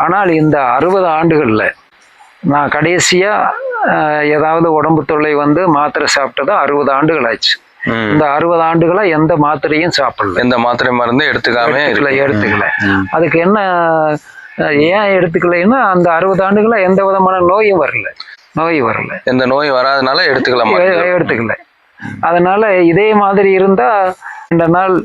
ஆனால் இந்த 60 ஆண்டுகள்ல நான் கடைசியா ஏதாவது உடம்பு தொல்லை வந்து மாத்திரை சாப்பிட்டது 60 ஆண்டுகள் ஆச்சு. இந்த 60 ஆண்டுகளா எந்த மாத்திரையும் சாப்பிடல, எந்த மாத்திரை மருந்து எடுத்துக்கல. அதுக்கு என்ன ஏன் எடுத்துக்கலைன்னா அந்த 60 ஆண்டுகளா எந்த விதமான நோய் வரல. எந்த நோய் வராதனால எடுத்துக்கல. அதனால இதே மாதிரி இருந்தா 2 நாள்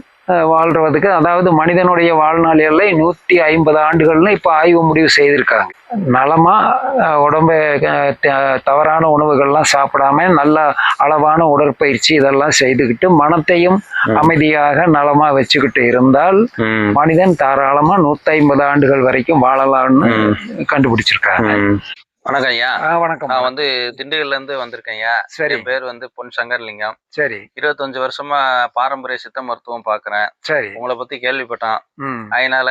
வாழ்றதுக்கு, அதாவது மனிதனுடைய வாழ்நாள் எல்லை 150 ஆண்டுகள்னு இப்ப ஆய்வு முடிவு செய்திருக்காங்க. நலமா உடம்ப தவறான உணவுகள்லாம் சாப்பிடாம நல்ல அளவான உடற்பயிற்சி இதெல்லாம் செய்துக்கிட்டு மனத்தையும் அமைதியாக நலமா வச்சுக்கிட்டு இருந்தால் மனிதன் தாராளமா 150 ஆண்டுகள் வரைக்கும் வாழலாம்னு கண்டுபிடிச்சிருக்காங்க. வணக்கம் ஐயா. வணக்கம். நான் வந்து திண்டுக்கல்ல இருந்து வந்திருக்கேன் ஐயா. சரி. என் பேர் வந்து பொன் சங்கர்லிங்கம். சரி. 25 வருஷமா பாரம்பரிய சித்த மருத்துவம் பாக்குறேன். சரி. உங்களை பத்தி கேள்விப்பட்டான். அதனால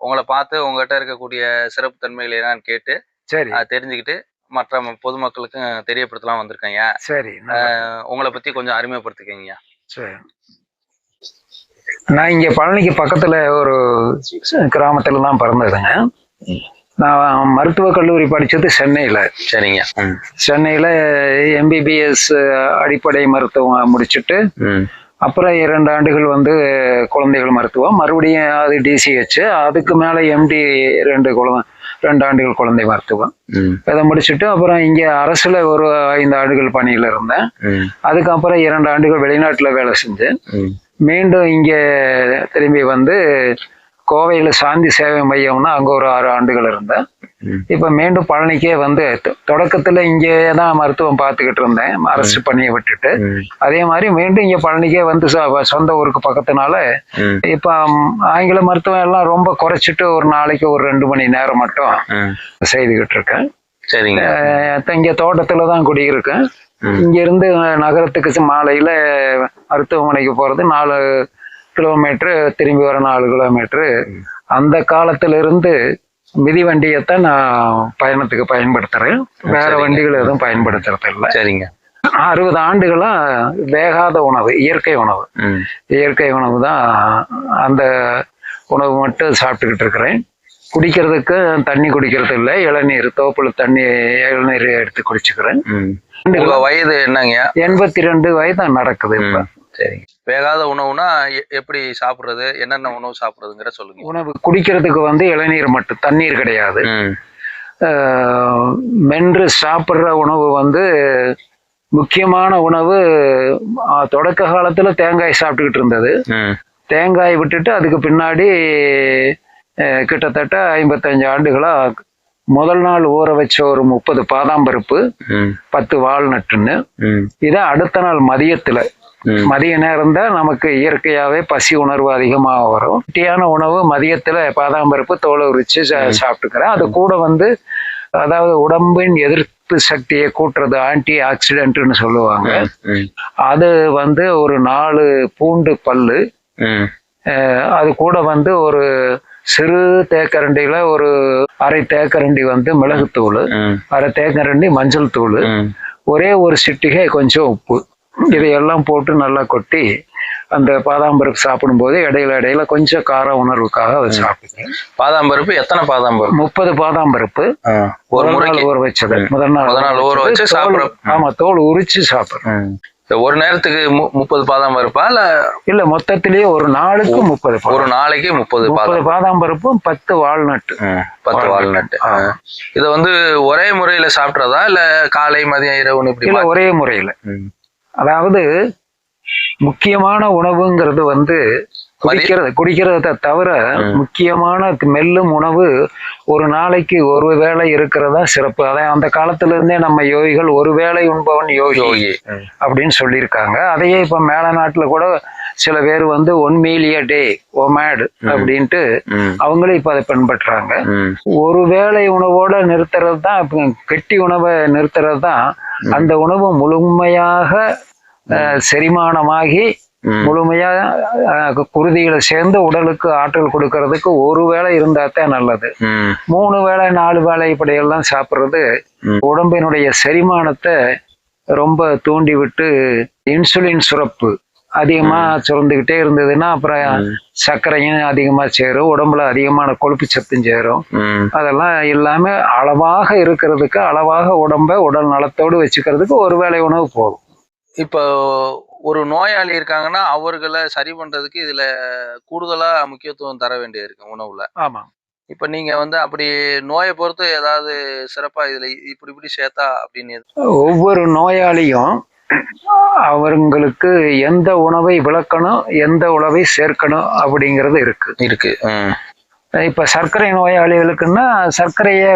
உங்களை பார்த்து உங்ககிட்ட இருக்கக்கூடிய சிறப்பு தன்மைகள் என்னன்னு கேட்டு சரி தெரிஞ்சுக்கிட்டு மற்ற பொதுமக்களுக்கும் தெரியப்படுத்தலாம் வந்திருக்கேன் ஐயா. சரி. உங்களை பத்தி கொஞ்சம் அறிமுகப்படுத்திக்கங்க. சரி. நான் இங்க பழனிக்கு பக்கத்துல ஒரு கிராமத்துல தான் பிறந்ததுங்க. நான் மருத்துவக் கல்லூரி படிச்சது சென்னையில. சரிங்க. சென்னையில MBBS அடிப்படை மருத்துவம் முடிச்சுட்டு அப்புறம் 2 ஆண்டுகள் வந்து குழந்தைகள் மருத்துவம், மறுபடியும் அது DCH, அதுக்கு மேல MD 2 ஆண்டுகள் குழந்தை மருத்துவம். இதை முடிச்சுட்டு அப்புறம் இங்க அரசுல ஒரு 5 ஆண்டுகள் பணியில இருந்தேன். அதுக்கப்புறம் 2 ஆண்டுகள் வெளிநாட்டுல வேலை செஞ்சேன். மீண்டும் இங்க திரும்பி வந்து கோவையில சாந்தி சேவை மையம்னா அங்க ஒரு 6 ஆண்டுகள் இருந்தேன். இப்ப மீண்டும் பழனிக்கே வந்து தொடக்கத்துல இங்கேதான் மருத்துவம் பார்த்துக்கிட்டு இருந்தேன், அரசு பணியை விட்டுட்டு. அதே மாதிரி மீண்டும் இங்க பழனிக்கே வந்து சொந்த ஊருக்கு பக்கத்துனால இப்ப ஆங்கில மருத்துவம் எல்லாம் ரொம்ப குறைச்சிட்டு ஒரு நாளைக்கு ஒரு 2 மணி நேரம் மட்டும் செய்துகிட்டு இருக்கேன். சரிங்க. இங்க தோட்டத்துலதான் குடியிருக்கேன். இங்க இருந்து நகரத்துக்கு மாலையில மருத்துவமனைக்கு போறது 4 கிலோமீட்டரு, திரும்பி வர 4 கிலோமீட்டரு. அந்த காலத்துல இருந்து மிதிவண்டியத்தான் நான் பயணத்துக்கு பயன்படுத்துறேன். வேற வண்டிகள் எதுவும் பயன்படுத்துறது இல்லை. சரிங்க. 60 ஆண்டுகளா வேகாத உணவு, இயற்கை உணவு தான். அந்த உணவு மட்டும் சாப்பிட்டுக்கிட்டு இருக்கிறேன். குடிக்கிறதுக்கு தண்ணி குடிக்கிறது இல்லை, இளநீர், தோப்புல இளநீர் எடுத்து குடிச்சுக்கிறேன். வயது என்னங்க? 82 வயது நடக்குது இப்ப. சரிங்க. வேகாத உணவுனா எப்படி சாப்பிடுறது, என்னென்ன உணவு சாப்பிடுறதுங்கிற சொல்லுங்க. உணவு குடிக்கிறதுக்கு வந்து இளநீர் மட்டும், தண்ணீர் கிடையாது. மென்று சாப்பிடுற உணவு வந்து முக்கியமான உணவு. தொடக்க காலத்துல தேங்காய் சாப்பிட்டுக்கிட்டு இருந்தது. தேங்காய் விட்டுட்டு அதுக்கு பின்னாடி கிட்டத்தட்ட 55 ஆண்டுகளா முதல் நாள் ஊற வச்ச ஒரு 30 பாதாம் பருப்பு, 10 வால்நட்டுன்னு, இதை அடுத்த நாள் மதிய நேரம் தான் நமக்கு இயற்கையாவே பசி உணர்வு அதிகமாக வரும். குட்டியான உணவு மதியத்துல பாதாம் பருப்பு தோலை உரிச்சு சாப்பிட்டுக்கிறேன். அது கூட வந்து அதாவது உடம்பின் எதிர்ப்பு சக்தியை கூட்டுறது, ஆன்டி ஆக்சிடென்ட்னு சொல்லுவாங்க. அது வந்து ஒரு 4 பூண்டு பல்லு, அது கூட வந்து ஒரு சிறு தேக்கரண்டியில ஒரு அரை தேக்கரண்டி வந்து மிளகுத்தூள், அரை தேக்கரண்டி மஞ்சள் தூள், ஒரே ஒரு சிட்டிகை கொஞ்சம் உப்பு, இதையெல்லாம் போட்டு நல்லா கொட்டி அந்த பாதாம் பருப்பு சாப்பிடும் போது இடையில கொஞ்சம் கார உணர்வுக்காக அதை சாப்பிடுங்க. பாதாம் பருப்பு எத்தனை பாதாம் பருப்பு? 30 பாதாம் பருப்பு ஒரு நாள் ஊற வச்சது. முதல் நாள் ஊற வச்சு சாப்பிடும். ஆமா, தோல் உரிச்சு சாப்பிடுறேன். ஒரு நேரத்துக்கு 30 பாதாம் பருப்பா இல்ல மொத்தத்திலேயே ஒரு நாளுக்கு 30? ஒரு நாளைக்கு 30 பாதாம் பருப்பும் 10 வால்நட்டு. 10 வால்நட்டு. இதை வந்து ஒரே முறையில சாப்பிட்றதா இல்ல காலை மதியம் இரவு இப்படி? இல்ல, ஒரே முறையில. அதாவது முக்கியமான உணவுங்கிறது வந்து குடிக்கிறத தவிர முக்கியமான மெல்லும் உணவு ஒரு நாளைக்கு ஒரு வேளை இருக்கிறதா சிறப்பு. அதான் அந்த காலத்துல இருந்தே நம்ம யோகிகள் ஒரு வேளை உண்பவன் யோகி அப்படின்னு சொல்லியிருக்காங்க. அதையே இப்ப மேல நாட்டுல கூட சில பேர் வந்து 1 meal a day OMAD அப்படின்ட்டு அவங்களே இப்ப அதை பின்பற்றுறாங்க. ஒரு வேளை உணவோட நிறுத்துறது தான், கெட்டி உணவை நிறுத்துறது தான். அந்த உணவு முழுமையாக செரிமானமாகி முழுமையா குருதிகளை சேர்ந்து உடலுக்கு ஆற்றல் கொடுக்கறதுக்கு ஒரு வேளை இருந்தாத்தான் நல்லது. 3 வேளை 4 வேளை இப்படியெல்லாம் சாப்பிட்றது உடம்பினுடைய செரிமானத்தை ரொம்ப தூண்டி விட்டு இன்சுலின் சுரப்பு அதிகமா சுரந்துகிட்டே இருந்ததுன்னா அப்புறம் சர்க்கரையும் அதிகமா சேரும், உடம்புல அதிகமான கொழுப்பு சத்தும் சேரும். அதெல்லாம் இல்லாம அளவாக இருக்கிறதுக்கு, அளவாக உடல் நலத்தோடு வச்சுக்கிறதுக்கு ஒரு வேளை உணவு போதும். இப்போ ஒரு நோயாளி இருக்காங்கன்னா அவர்களை சரி பண்றதுக்கு இதுல கூடுதலா முக்கியத்துவம் தர வேண்டியது இருக்கு உணவுல. ஆமா. இப்ப நீங்க அப்படி நோயை பொறுத்து ஏதாவது சிறப்பா இதுல இப்படி சேர்த்தா அப்படின்னு ஒவ்வொரு நோயாளியும் அவங்களுக்கு எந்த உணவை விளக்கணும், எந்த உணவை சேர்க்கணும் அப்படிங்கிறது இருக்கு. இப்ப சர்க்கரை நோயாளிகளுக்குன்னா சர்க்கரையை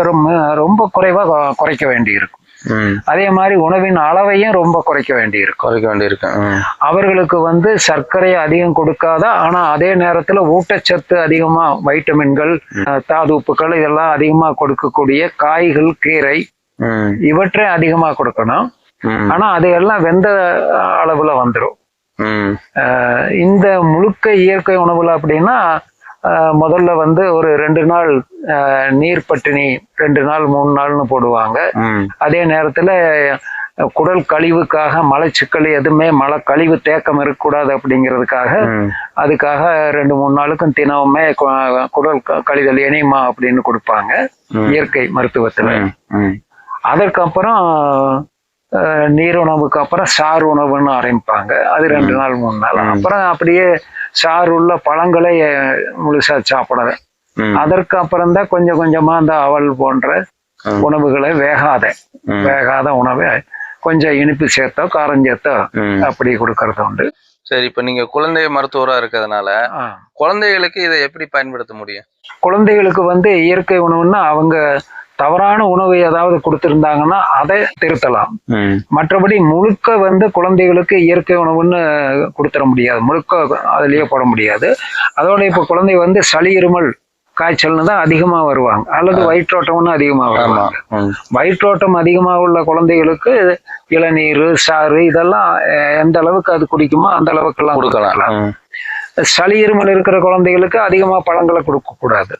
ரொம்ப குறைவா குறைக்க வேண்டி இருக்கும். அதே மாதிரி உணவின் அளவையும் ரொம்ப குறைக்க வேண்டியிருக்கு. அவர்களுக்கு சர்க்கரையை அதிகம் கொடுக்காத, ஆனா அதே நேரத்துல ஊட்டச்சத்து அதிகமா, வைட்டமின்கள், தாது உப்புக்கள் இதெல்லாம் அதிகமா கொடுக்கக்கூடிய காய்கள், கீரை இவற்றை அதிகமா கொடுக்கணும். ஆனா அதையெல்லாம் வெந்த அளவுல வந்துடும். இந்த முழுக்க இயற்கை உணவுல அப்படின்னா முதல்ல ஒரு 2 நாள் நீர் பட்டினி, 2 நாள் 3 நாள்னு போடுவாங்க. அதே நேரத்துல குடல் கழிவுக்காக மலச்சிக்கல் எதுவுமே மலை கழிவு தேக்கம் இருக்கக்கூடாது அப்படிங்கிறதுக்காக அதுக்காக 2-3 நாளுக்கும் தினமுமே குடல் கழிதல் எனிமா அப்படின்னு கொடுப்பாங்க இயற்கை மருத்துவத்துல. அதற்கப்புறம் நீருணவுக்கு அப்புறம் சாறு உணவுன்னு ஆரம்பிப்பாங்க. அது 2 நாள் 3 நாள். அப்புறம் அப்படியே சாறு உள்ள பழங்களை முழுசா சாப்பிடாத. அதற்கு அப்புறம் தான் கொஞ்சம் கொஞ்சமா அந்த அவல் போன்ற உணவுகளை வேகாத உணவை கொஞ்சம் இனிப்பு சேர்த்தோ காரம் சேர்த்தோ அப்படி கொடுக்கறது உண்டு. சரி, இப்ப நீங்க குழந்தை மருத்துவரா இருக்கிறதுனால குழந்தைகளுக்கு இதை எப்படி பயன்படுத்த முடியும்? குழந்தைகளுக்கு இயற்கை உணவுன்னா அவங்க தவறான உணவு ஏதாவது கொடுத்திருந்தாங்கன்னா அதை திருத்தலாம். மற்றபடி முழுக்க குழந்தைகளுக்கு இயற்கை உணவுன்னு கொடுத்துட முடியாது, முழுக்க அதுலயே போட முடியாது. அதோட இப்ப குழந்தை சளி, இருமல், காய்ச்சல்னு தான் அதிகமா வருவாங்க, அல்லது வயிற்றோட்டம்னு அதிகமா வருவாங்க. வயிற்றோட்டம் அதிகமா உள்ள குழந்தைகளுக்கு இளநீர், சாறு இதெல்லாம் எந்த அளவுக்கு அது குடிக்குமோ அந்த அளவுக்கு எல்லாம் கொடுக்கலாம். சளி, இருமல் இருக்கிற குழந்தைகளுக்கு அதிகமா பழங்களை கொடுக்க கூடாது.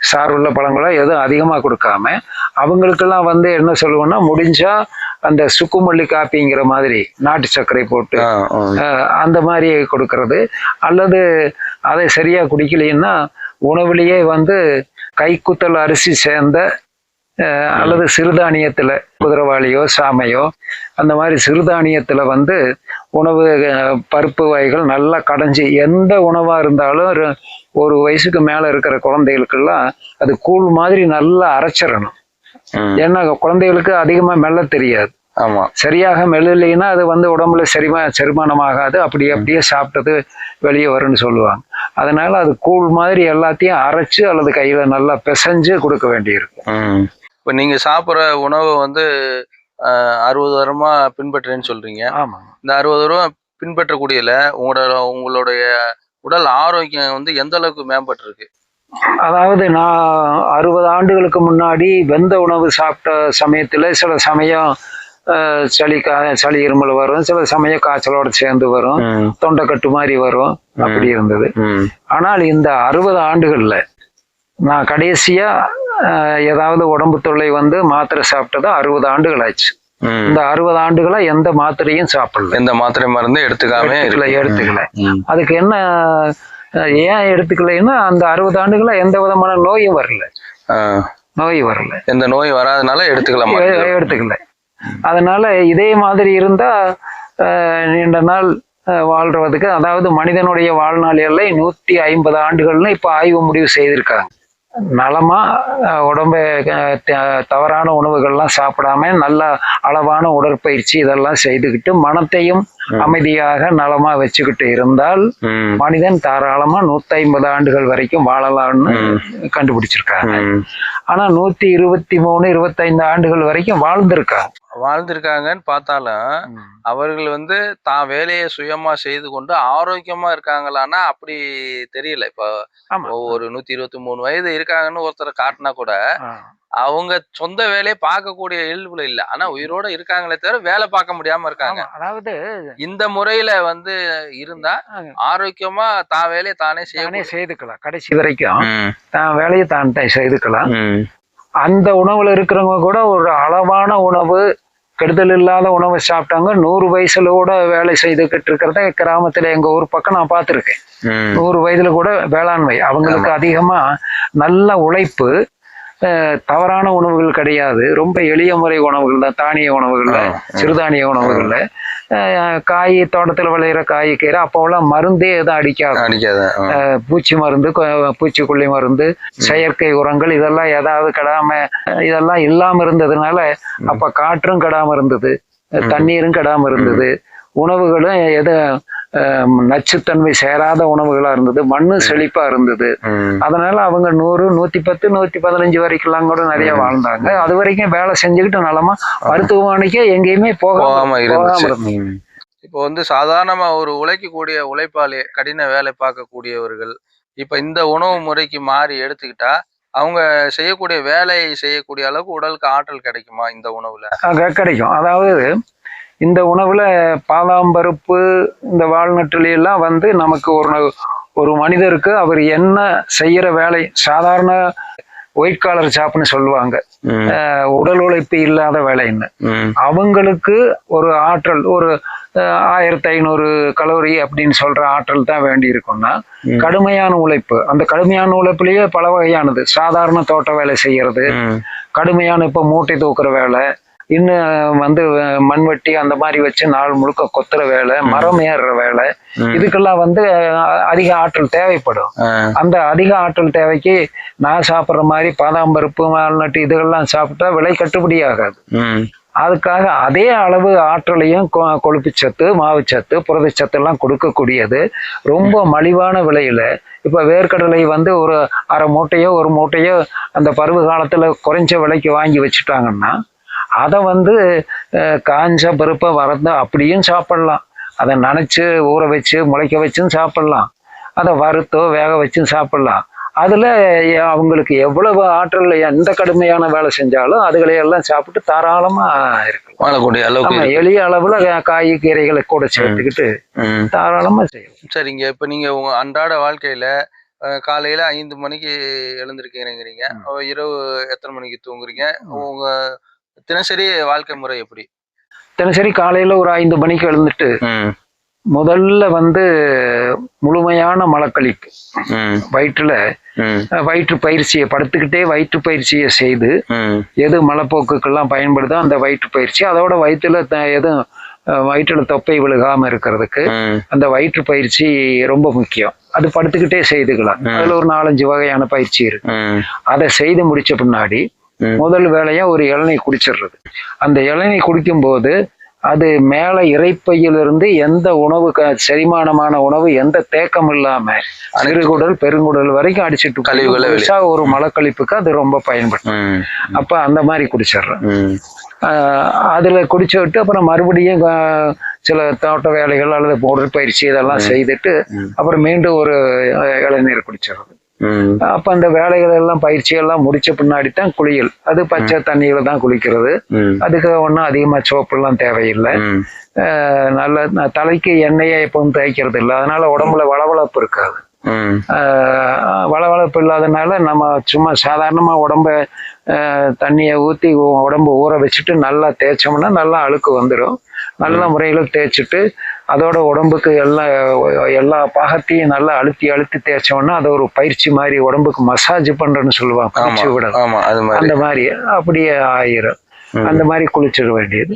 சாறு உள்ள பழங்களை எதுவும் அதிகமா கொடுக்காம அவங்களுக்கெல்லாம் என்ன சொல்லுவோம்னா, முடிஞ்சா அந்த சுக்குமல்லி காப்பிங்கிற மாதிரி நாட்டு சர்க்கரை போட்டு அந்த மாதிரி கொடுக்கறது. அல்லது அதை சரியா குடிக்கலைன்னா உணவுலயே கைக்குத்தல் அரிசி சேர்ந்த அல்லது சிறுதானியத்துல குதிரவாளியோ சாமையோ அந்த மாதிரி சிறுதானியத்துல உணவு பருப்பு வகைகள் நல்லா கடைஞ்சி, எந்த உணவா இருந்தாலும் ஒரு வயசுக்கு மேல இருக்கிற குழந்தைகளுக்கெல்லாம் அது கூழ் மாதிரி நல்லா அரைச்சிடணும். ஏன்னா குழந்தைகளுக்கு அதிகமா மெல்ல தெரியாது. சரியாக மெல்லலைன்னா அது உடம்புல செரிமானம் ஆகாது, அப்படியே சாப்பிட்டது வெளியே வரும்னு சொல்லுவாங்க. அதனால அது கூழ் மாதிரி எல்லாத்தையும் அரைச்சு அல்லது கையில நல்லா பிசைஞ்சு கொடுக்க வேண்டியிருக்கு. இப்ப நீங்க சாப்பிட்ற உணவை 60 வருடமா பின்பற்றுறேன்னு சொல்றீங்க. ஆமா. இந்த 60 வருடம் பின்பற்றக்கூடியல உங்களுடைய உடல் ஆரோக்கியம் எந்த அளவுக்கு மேம்பட்டு இருக்கு? அதாவது நான் 60 ஆண்டுகளுக்கு முன்னாடி வெந்த உணவு சாப்பிட்ட சமயத்துல சில சமயம் சளி இருமல் வரும், சில சமயம் காய்ச்சலோட சேர்ந்து வரும், தொண்டைக்கட்டு மாதிரி வரும், அப்படி இருந்தது. ஆனால் இந்த 60 ஆண்டுகள்ல நான் கடைசியா ஏதாவது உடம்பு தொல்லை மாத்திரை சாப்பிட்டதா 60 ஆண்டுகள் ஆச்சு. இந்த 60 ஆண்டுகளா எந்த மாத்திரையும் சாப்பிடல, எந்த மாத்திரை மருந்து எடுத்துக்கல. அதுக்கு என்ன ஏன் எடுத்துக்கலைன்னா அந்த 60 ஆண்டுகளா எந்த விதமான நோயும் வரல, எந்த நோய் வராதனால எடுத்துக்கல. அதனால இதே மாதிரி இருந்தா நீண்ட நாள் வாழ்றதுக்கு, அதாவது மனிதனுடைய வாழ்நாள் எல்லை 150 ஆண்டுகள்னு இப்ப ஆய்வு முடிவு செய்திருக்காங்க. நலமா உடம்ப தவறான உணவுகள்லாம் சாப்பிடாம நல்ல அளவான உடற்பயிற்சி இதெல்லாம் செய்துக்கிட்டு மனத்தையும் அமைதியாக நலமா வச்சுக்கிட்டு இருந்தால் மனிதன் தாராளமா 150 ஆண்டுகள் வரைக்கும் வாழலாம்னு கண்டுபிடிச்சிருக்காங்க. ஆனா 123, 25 ஆண்டுகள் வரைக்கும் வாழ்ந்திருக்காங்கன்னு பார்த்தாலும் அவர்கள் தான் வேலையை சுயமா செய்து கொண்டு ஆரோக்கியமா இருக்காங்களான்னா அப்படி தெரியல. இப்போ ஒரு 123 வயது இருக்காங்கன்னு ஒருத்தரை காட்டினா கூட அவங்க சொந்த வேலையை பார்க்கக்கூடிய இயல்புல இல்ல, ஆனா உயிரோட இருக்காங்களே தவிர வேலை பார்க்க முடியாம இருக்காங்க. அதாவது இந்த முறையில இருந்தா ஆரோக்கியமா தான் வேலையை தானே செய்துக்கலாம், கடைசி வரைக்கும் தான் வேலையை தான் செய்துக்கலாம். அந்த உணவுல இருக்கிறவங்க கூட ஒரு அளவான உணவு, கெடுதல் இல்லாத உணவை சாப்பிட்டாங்க. 100 வயசுல கூட வேலை செய்துகிட்டு இருக்கிறத கிராமத்துல எங்க ஊர் பக்கம் நான் பார்த்திருக்கேன். 100 வயதுல கூட வேளாண்மை அவங்களுக்கு அதிகமா நல்ல உழைப்பு, தவறான உணவுகள் கிடையாது. ரொம்ப எளிய முறை உணவுகள் தான், தானிய உணவுகள்ல, சிறுதானிய உணவுகள்ல, காய் தோட்டத்துல விளையிற காய் கீரை அப்போலாம் மருந்தே எதுவும் அடிக்காது. பூச்சி மருந்து, பூச்சிக்கொல்லி மருந்து, செயற்கை உரங்கள் இதெல்லாம் ஏதாவது கெடாம இதெல்லாம் இல்லாம இருந்ததுனால அப்ப காற்றும் கெடாம இருந்தது, தண்ணீரும் கெடாம இருந்தது, உணவுகளும் எது நச்சுத்தன்மை சேராத உணவுகளா இருந்தது, மண்ணு செழிப்பா இருந்தது. அதனால அவங்க 100, 110, 115 வரைக்கும் கூட நிறைய வாழ்ந்தாங்க. அது வரைக்கும் வேலை செஞ்சுக்கிட்டு நலமா மருத்துவமனைக்கே எங்கேயுமே போகாம இருந்துச்சு. இப்போ வந்து சாதாரணமா ஒரு உழைக்கக்கூடிய உழைப்பாளி, கடின வேலை பார்க்கக்கூடியவர்கள் இப்ப இந்த உணவு முறைக்கு மாறி எடுத்துக்கிட்டா அவங்க செய்யக்கூடிய வேலையை செய்யக்கூடிய அளவுக்கு உடலுக்கு ஆற்றல் கிடைக்குமா இந்த உணவுல? கிடைக்கும். அதாவது இந்த உணவுல பாதாம் பருப்பு, இந்த வால்நட்டுல எல்லாம் வந்து நமக்கு ஒரு மனிதருக்கு அவர் என்ன செய்யற வேலை, சாதாரண ஒயிட் காலர் ஜாப்னு சொல்லுவாங்க, உடல் உழைப்பு இல்லாத வேலைன்னு, அவங்களுக்கு ஒரு ஆற்றல், ஒரு 1500 கலோரி அப்படின்னு சொல்ற ஆற்றல் தான் வேண்டி இருக்கும்னா, கடுமையான உழைப்பு, அந்த கடுமையான உழைப்புலயே பல வகையானது, சாதாரண தோட்ட வேலை செய்யறது, கடுமையான இப்ப மூட்டை தூக்குற வேலை, இன்னும் வந்து மண்வெட்டி அந்த மாதிரி வச்சு நாள் முழுக்க கொத்துற வேலை, மரம் ஏறுற வேலை, இதுக்கெல்லாம் வந்து அதிக ஆற்றல் தேவைப்படும். அந்த அதிக ஆற்றல் தேவைக்கு நான் சாப்பிட்ற மாதிரி பாதாம் பருப்பு, வால்நட்டு இதுகள்லாம் சாப்பிட்டா விலை கட்டுப்படி ஆகாது. அதுக்காக அதே அளவு ஆற்றலையும் கொழுப்புச்சத்து, மாவுச்சத்து, புரதச்சத்து எல்லாம் கொடுக்கக்கூடியது ரொம்ப மலிவான விலையில, இப்ப வேர்க்கடலை வந்து ஒரு அரை மூட்டையோ ஒரு மூட்டையோ அந்த பருவ காலத்துல குறைஞ்ச விலைக்கு வாங்கி வச்சுட்டாங்கன்னா அதை வந்து காஞ்ச பருப்பை வறுத்து அப்படியும் சாப்பிடலாம், அதை நனைச்சு ஊற வச்சு முளைக்க வச்சும் சாப்பிடலாம், அதை வறுத்தோ வேக வச்சும் சாப்பிடலாம். அதுல அவங்களுக்கு எவ்வளவு ஆற்றல் எந்த கடுமையான வேலை செஞ்சாலும் அதுகளையெல்லாம் சாப்பிட்டு தாராளமா இருக்கு. எளிய அளவுல காய் கீரைகளை கூட சேர்த்துக்கிட்டு தாராளமா செய்யும். சரிங்க, இப்ப நீங்க உங்க அன்றாட வாழ்க்கையில காலையில 5 மணிக்கு எழுந்திருக்கிறீங்க, இரவு எத்தனை மணிக்கு தூங்குறீங்க? உங்க தினசரி வாழ்க்கை முறை எப்படி? தினசரி காலையில ஒரு 5 மணிக்கு எழுந்துட்டு முதல்ல வந்து முழுமையான மலக்கழிப்பு, வயிற்று பயிற்சியை படுத்துக்கிட்டே வயிற்று பயிற்சியை செய்து, எது மலப்போக்குக்கெல்லாம் பயன்படுதோ அந்த வயிற்று பயிற்சி, அதோட வயிற்றுல தொப்பை விழுகாம இருக்கிறதுக்கு அந்த வயிற்று பயிற்சி ரொம்ப முக்கியம். அது படுத்துக்கிட்டே செய்துக்கலாம். அதுல ஒரு 4-5 வகையான பயிற்சி இருக்கு. அதை செய்து முடிச்ச பின்னாடி முதல் வேலையா ஒரு இளநீர் குடிச்சிடுறது. அந்த இளநீர் குடிக்கும் போது அது மேல இறைப்பையிலிருந்து எந்த உணவு, செரிமானமான உணவு எந்த தேக்கம் இல்லாம சிறுகுடல் பெருங்குடல் வரைக்கும் அடிச்சுட்டு கழிவுகளை ஒரு மலக்கழிப்புக்கு அது ரொம்ப பயன்படும். அப்ப அந்த மாதிரி குடிச்சிடுறேன். அதுல குடிச்சு விட்டு அப்புறம் மறுபடியும் சில தோட்ட வேலைகள் அல்லது உடற்பயிற்சி இதெல்லாம் செய்துட்டு அப்புறம் மீண்டும் ஒரு இளநீர் குடிச்சிடுறது. அப்ப அந்த வேலைகள் எல்லாம் பயிற்சியெல்லாம் முடிச்ச பின்னாடி தான் குளியல். அது பச்சை தண்ணியில தான் குளிக்கிறது. அதுக்கு ஒன்றும் அதிகமா சோப்பு எல்லாம் தேவையில்லை. நல்ல தலைக்கு எண்ணெயை எப்பவும் தேய்க்கிறது இல்லை, அதனால உடம்புல வளவளப்பு இருக்காது. வளவளப்பு இல்லாதனால நம்ம சும்மா சாதாரணமா உடம்ப தண்ணியை ஊற்றி உடம்பு ஊற வச்சுட்டு நல்லா தேய்ச்சோம்னா நல்லா அழுக்கு வந்துடும். நல்ல முறையில தேய்ச்சிட்டு அதோட உடம்புக்கு எல்லா பாகத்தையும் நல்லா அழுத்தி தேய்ச்சோம்னா அது ஒரு பயிற்சி மாதிரி, உடம்புக்கு மசாஜ் பண்றேன்னு சொல்லுவாங்க, குளிச்சு விட, அந்த மாதிரி அப்படியே ஆயிரும். அந்த மாதிரி குளிச்சிட வேண்டியது.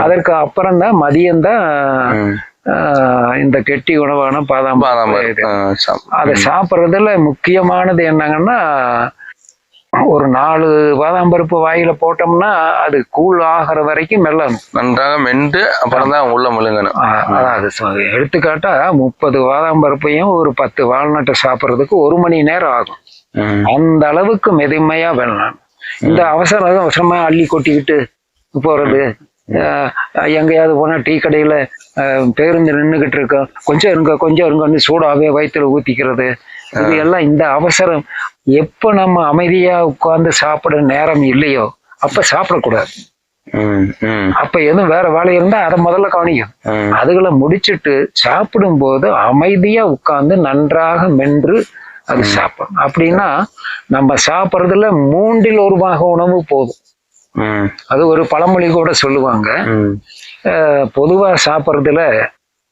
அதற்கு அப்புறம் தான் மதியம்தான் இந்த கெட்டி உணவான பாதாம் அதை சாப்பிட்றதுல முக்கியமானது என்னங்கன்னா, ஒரு 4 பாதாம் பருப்பு வாயில போட்டோம்னா அது கூழ் ஆகிற வரைக்கும் மெல்லணும், நன்றாக மென்று அப்புறம் தான் உள்ள முழுங்கணும். அதாவது எடுத்துக்காட்டா 30 பாதாம் பருப்பையும் ஒரு 10 வால்நட்டை சாப்பிட்றதுக்கு 1 மணி நேரம் ஆகும். அந்த அளவுக்கு மெதுமையா வெல்லணும். இந்த அவசரமா அள்ளி கொட்டிக்கிட்டு போறது, எங்கேயாவது போனா டீ கடையில பேருந்து நின்றுகிட்டு இருக்கோம், கொஞ்சம் இருங்கன்னு சூடாவே வயிற்றுல ஊத்திக்கிறது, இது எல்லாம் இந்த அவசரம். எப்ப நம்ம அமைதியா உட்கார்ந்து சாப்பிட நேரம் இல்லையோ அப்ப சாப்பிடக்கூடாது. அப்ப எதுவும் வேற வேலை இருந்தா அதை முதல்ல கவனிக்கும். அதுகளை முடிச்சுட்டு சாப்பிடும் போது அமைதியா உட்கார்ந்து நன்றாக மென்று அது சாப்பிடும். அப்படின்னா நம்ம சாப்பிட்றதுல 1/3 உணவு போதும். அது ஒரு பழமொழி கூட சொல்லுவாங்க. பொதுவா சாப்பிட்றதுல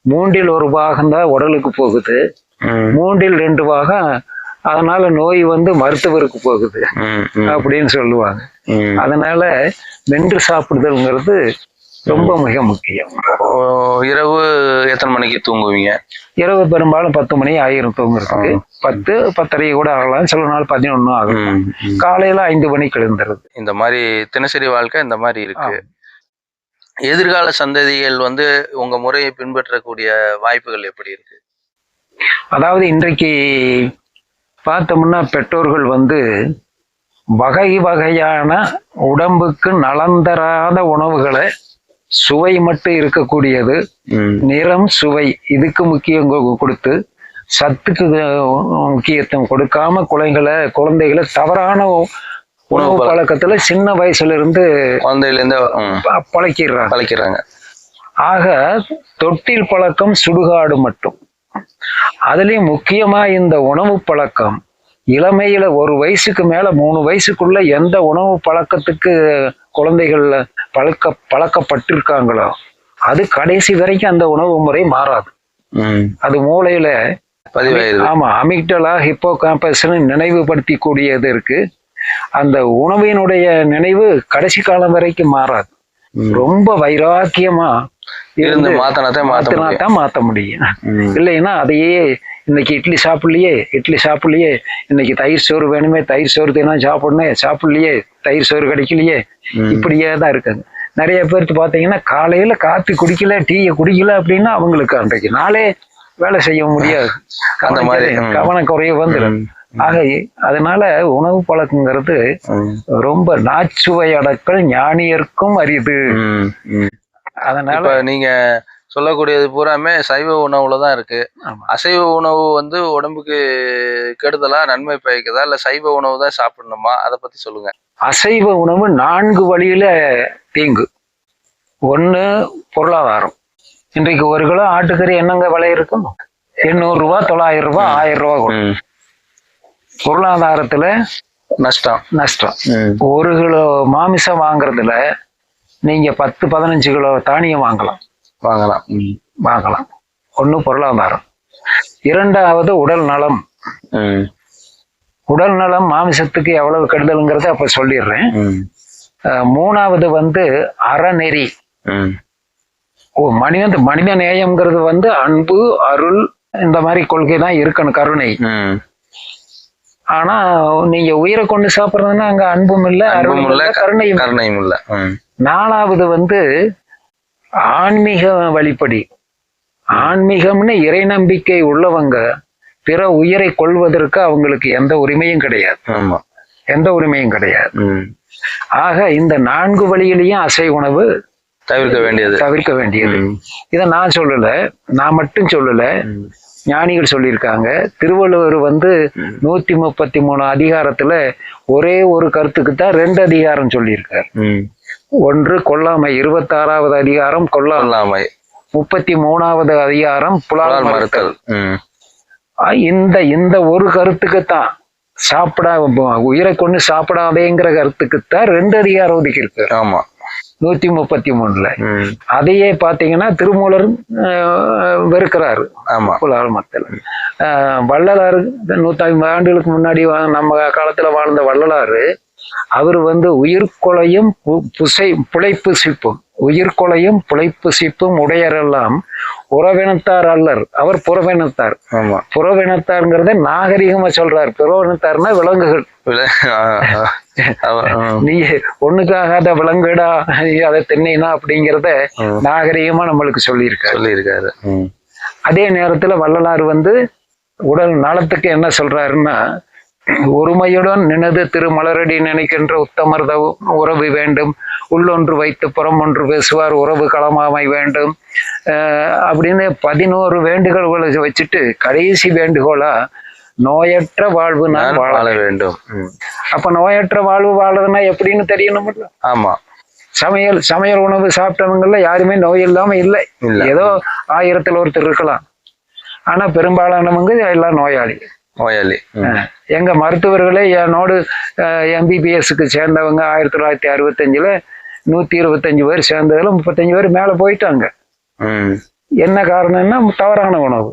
1/3 பாகம் தான் உடலுக்கு போகுது, 2/3 பாகம் அதனால நோய் மருத்துவருக்கு போகுது அப்படின்னு சொல்லுவாங்க. அதனால மென்று சாப்பிடுதல்ங்கிறது ரொம்ப மிக முக்கியம். இரவு எத்தனை மணிக்கு தூங்குவீங்க? இரவு பெரும்பாலும் 10 மணி ஆயிரம் தூங்குறதுக்கு. 10, 10:30 கூட ஆகலாம், சில நாள் 11 ஆகும். காலையில 5 மணிக்கு எழுந்துறது. இந்த மாதிரி தினசரி வாழ்க்கை இந்த மாதிரி இருக்கு. எதிர்கால சந்ததிகள் உங்க முறையை பின்பற்றக்கூடிய வாய்ப்புகள் எப்படி இருக்கு? அதாவது இன்றைக்கு பார்த்தோம்னா பெற்றோர்கள் வகை வகையான உடம்புக்கு நலம் தராத உணவுகளை, சுவை மட்டும் இருக்கக்கூடியது, நிறம் சுவை இதுக்கு முக்கியம் கொடுத்து சத்துக்கு முக்கியத்துவம் கொடுக்காம குழந்தைகளை தவறான உணவு பழக்கத்துல சின்ன வயசுல இருந்து பழக்கிறாங்க. ஆக தொட்டில் பழக்கம் சுடுகாடு மட்டும். அதுலயும் முக்கியமா இந்த உணவு பழக்கம் இளமையில 1 வயசுக்கு மேல 3 வயசுக்குள்ள எந்த உணவு பழக்கத்துக்கு குழந்தைகள் பழக்கப்பட்டிருக்காங்களோ அது கடைசி வரைக்கும் அந்த உணவு முறை மாறாது. அது மூளையில அமிக்டலா, ஹிப்போ காம்பஸ்ன்னு நினைவுபடுத்தி கூடியது இருக்கு. அந்த உணவினுடைய நினைவு கடைசி காலம் வரைக்கும் மாறாது. ரொம்ப வைராக்கியமா இருந்து மாத்த முடியும். இல்லைன்னா அதையே இன்னைக்கு இட்லி சாப்பிடலையே, இன்னைக்கு தயிர் சோறு வேணுமே, தயிர் சோறு தினம் சாப்பிடலையே, தயிர் சோறு கிடைக்கலையே, இப்படியே தான் இருக்காங்க. நிறைய பேருக்கு பாத்தீங்கன்னா காலையில காப்பி குடிக்கல, டீயை குடிக்கல அப்படின்னா அவங்களுக்கு அன்றைக்கு நாளே வேலை செய்ய முடியாது. அந்த மாதிரி கவனக்குறைய வந்துடும். ஆக அதனால உணவு பழக்கங்கிறது ரொம்ப நாச்சுவை அடக்கல் ஞானியர்க்கும் அரிது. அதனால நீங்க சொல்லக்கூடியது பூராமே சைவ உணவுலதான் இருக்கு. அசைவ உணவு உடம்புக்கு கெடுதலா நன்மை பயக்குதா, இல்ல சைவ உணவு தான் சாப்பிடணுமா? அதை பத்தி சொல்லுங்க. அசைவ உணவு 4 வழியில தீங்கு. 1, பொருளாதாரம். இன்றைக்கு 1 கிலோ ஆட்டுக்கறி என்னங்க விலை இருக்கும்? 800 ரூபாய், 900 ரூபாய், 1000 ரூபாய். பொருளாதாரத்துல நஷ்டம். 1 கிலோ மாமிசம் வாங்குறதுல நீங்க 10-15 கிலோ தானியம் வாங்கலாம். 1 பொருளாதாரம். 2வது உடல் நலம். உடல் நலம் மாமிசத்துக்கு எவ்வளவு கெடுதல்ங்கிறத அப்ப சொல்லிடுறேன். 3வது அறநெறி. மனித நேயம்ங்கிறது அன்பு, அருள், இந்த மாதிரி கொள்கை தான் இருக்கணும், கருணை. ஆனா நீங்க உயிரை கொண்டு சாப்பிடுறதுன்னா அங்க அன்பும் இல்லை, அருளும் இல்லை, கருணையும் இல்லை. 4வது ஆன்மீக வழிப்படி. ஆன்மீகம்னு இறை நம்பிக்கை உள்ளவங்க பிற உயிரை கொள்வதற்கு அவங்களுக்கு எந்த உரிமையும் கிடையாது. ஆக இந்த 4 வழியிலையும் அசைவ உணவு தவிர்க்க வேண்டியது. இத நான் மட்டும் சொல்லல, ஞானிகள் சொல்லியிருக்காங்க. திருவள்ளுவர் 133 அதிகாரத்துல ஒரே ஒரு கருத்துக்கு தான் 2 அதிகாரம் சொல்லியிருக்காரு. 1 கொல்லாமை, 26வது அதிகாரம் கொல்லாமை, 33வது அதிகாரம் புலால் மறுத்தல். இந்த ஒரு கருத்துக்குத்தான் உயிரை கொண்டு சாப்பிடாதேங்கிற கருத்துக்குத்தான் 2 அதிகாரம் ஒதுக்கி இருக்கு. 133ல. அதையே பாத்தீங்கன்னா திருமூலர் வெறுக்கிறாரு புலால் மறுத்தல். வள்ளலாறு 150 ஆண்டுகளுக்கு முன்னாடி நம்ம காலத்துல வாழ்ந்த வள்ளலாறு அவர் உயிர்கொலையும் புழைப்பு சிப்பும், உயிர்கொலையும் புழைப்பு சிப்பும் உடையரெல்லாம் உறவினத்தார் அல்லர், அவர் புறவினத்தார். புறவினத்தார்ங்கிறத நாகரிகமா சொல்றாரு. புறவினத்தார்னா விலங்குகள். நீ ஒண்ணுக்காகாத விலங்குடா, அதை தின்னினா அப்படிங்கிறத நாகரிகமா நம்மளுக்கு சொல்லியிருக்காரு. அதே நேரத்துல வள்ளலார் உடல் நலத்துக்கு என்ன சொல்றாருன்னா, ஒருமையுடன் நினது திருமலரடி நினைக்கின்ற உத்தமர்த உறவு வேண்டும், உள்ளொன்று வைத்து புறம் ஒன்று பேசுவார் உறவு களமாமை வேண்டும் அப்படின்னு 11 வேண்டுகோள்களை வச்சுட்டு கடைசி வேண்டுகோளா நோயற்ற வாழ்வு நான் வாழ வேண்டும். அப்ப நோயற்ற வாழ்வு வாழறதுன்னா எப்படின்னு தெரியணும். சமையல் உணவு சாப்பிட்டவங்கல யாருமே நோய் இல்லாம இல்லை. ஏதோ 1000ல் ஒருத்தர் இருக்கலாம். ஆனா பெரும்பாலானவங்க எல்லாம் நோயாளி. நோயாளி. எங்க மருத்துவர்களே என்னோடு MBBSக்கு சேர்ந்தவங்க 1965ல 125 பேர் சேர்ந்ததுல 35 பேர் மேல போயிட்டாங்க. என்ன காரணம்னா தவறான உணவு.